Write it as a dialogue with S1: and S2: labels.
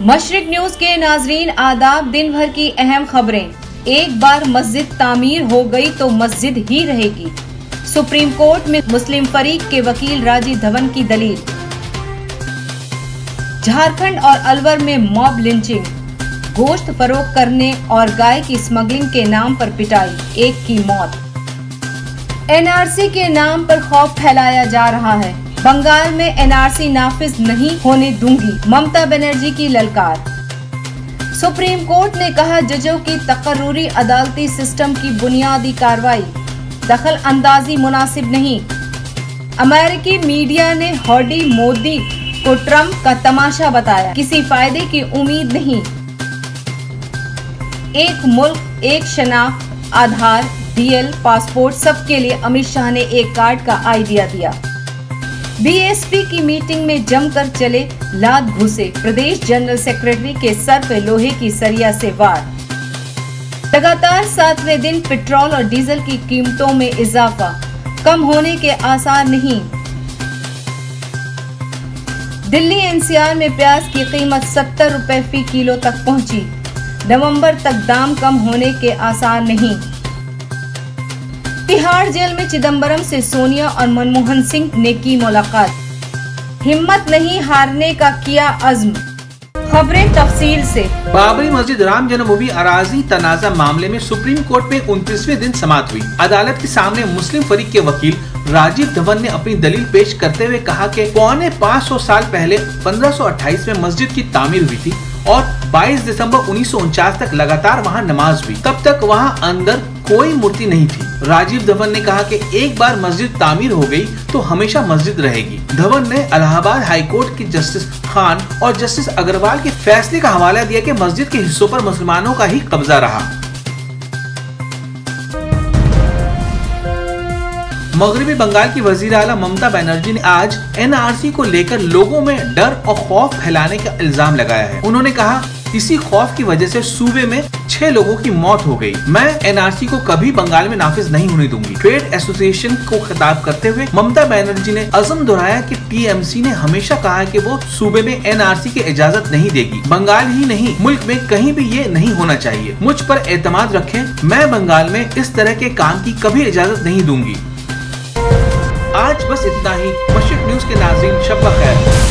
S1: मशरिक news के नाजरीन आदाब, दिन भर की अहम खबरें। एक बार मस्जिद तामीर हो गई तो मस्जिद ही रहेगी। सुप्रीम कोर्ट में मुस्लिम फरीक के वकील राजीव धवन की दलील। झारखंड और अलवर में मॉब लिंचिंग, गोश्त फरोख्त करने और गाय की स्मगलिंग के नाम पर पिटाई, एक की मौत। एनआरसी के नाम पर खौफ फैलाया जा रहा है। बंगाल में एनआरसी नाफिज नहीं होने दूंगी, ममता बनर्जी की ललकार। सुप्रीम कोर्ट ने कहा, जजों की तकर्रुरी अदालती सिस्टम की बुनियादी कार्रवाई, दखल अंदाजी मुनासिब नहीं। अमेरिकी मीडिया ने हौडी मोदी को ट्रंप का तमाशा बताया, किसी फायदे की उम्मीद नहीं। एक मुल्क एक शनाख्त, आधार, डीएल, पासपोर्ट सबके लिए अमित शाह ने एक कार्ड का आइडिया दिया। बीएसपी की मीटिंग में जमकर चले लात घुसे, प्रदेश जनरल सेक्रेटरी के सर पे लोहे की सरिया से वार। लगातार 7वें दिन पेट्रोल और डीजल की कीमतों में इजाफा, कम होने के आसार नहीं। दिल्ली एनसीआर में प्याज की कीमत 70 रुपए फी किलो तक पहुंची, नवंबर तक दाम कम होने के आसार नहीं। तिहाड़ जेल में चिदंबरम से सोनिया और मनमोहन सिंह ने की मुलाकात, हिम्मत नहीं हारने का किया अज़्म। खबरें तफसील से।
S2: बाबरी मस्जिद राम जन्मभूमि अराजी तनाजा मामले में सुप्रीम कोर्ट में 29वें दिन समाअत हुई। अदालत के सामने मुस्लिम फरीक के वकील राजीव धवन ने अपनी दलील पेश करते हुए कहा कि पौने 500 साल पहले 1528 में मस्जिद की तामीर हुई थी और 22 दिसंबर 1949 तक लगातार वहां नमाज हुई। तब तक वहां अंदर कोई मूर्ति नहीं थी। राजीव धवन ने कहा कि एक बार मस्जिद तामीर हो गई तो हमेशा मस्जिद रहेगी। धवन ने इलाहाबाद हाई कोर्ट के जस्टिस खान और जस्टिस अग्रवाल के फैसले का हवाला दिया कि मस्जिद के हिस्सों पर मुसलमानों का ही कब्जा रहा। मगरबी बंगाल की वजीर आला ममता बनर्जी ने आज एनआरसी को लेकर लोगों में डर और खौफ फैलाने का इल्जाम लगाया है। उन्होंने कहा, इसी खौफ की वजह से सूबे में 6 लोगों की मौत हो गई। मैं एनआरसी को कभी बंगाल में नाफिज नहीं होने दूंगी। ट्रेड एसोसिएशन को खिताब करते हुए ममता बनर्जी ने अज़म दोहराया कि टीएमसी ने हमेशा कहा है कि वो सूबे में एनआरसी की इजाजत नहीं देगी। बंगाल ही नहीं, मुल्क में कहीं भी ये नहीं होना चाहिए। मुझ पर एतमाद रखें, मैं बंगाल में इस तरह के काम की कभी इजाजत नहीं दूंगी। आज बस इतना ही। मशरिक न्यूज के नाज़रीन, शब ब खैर।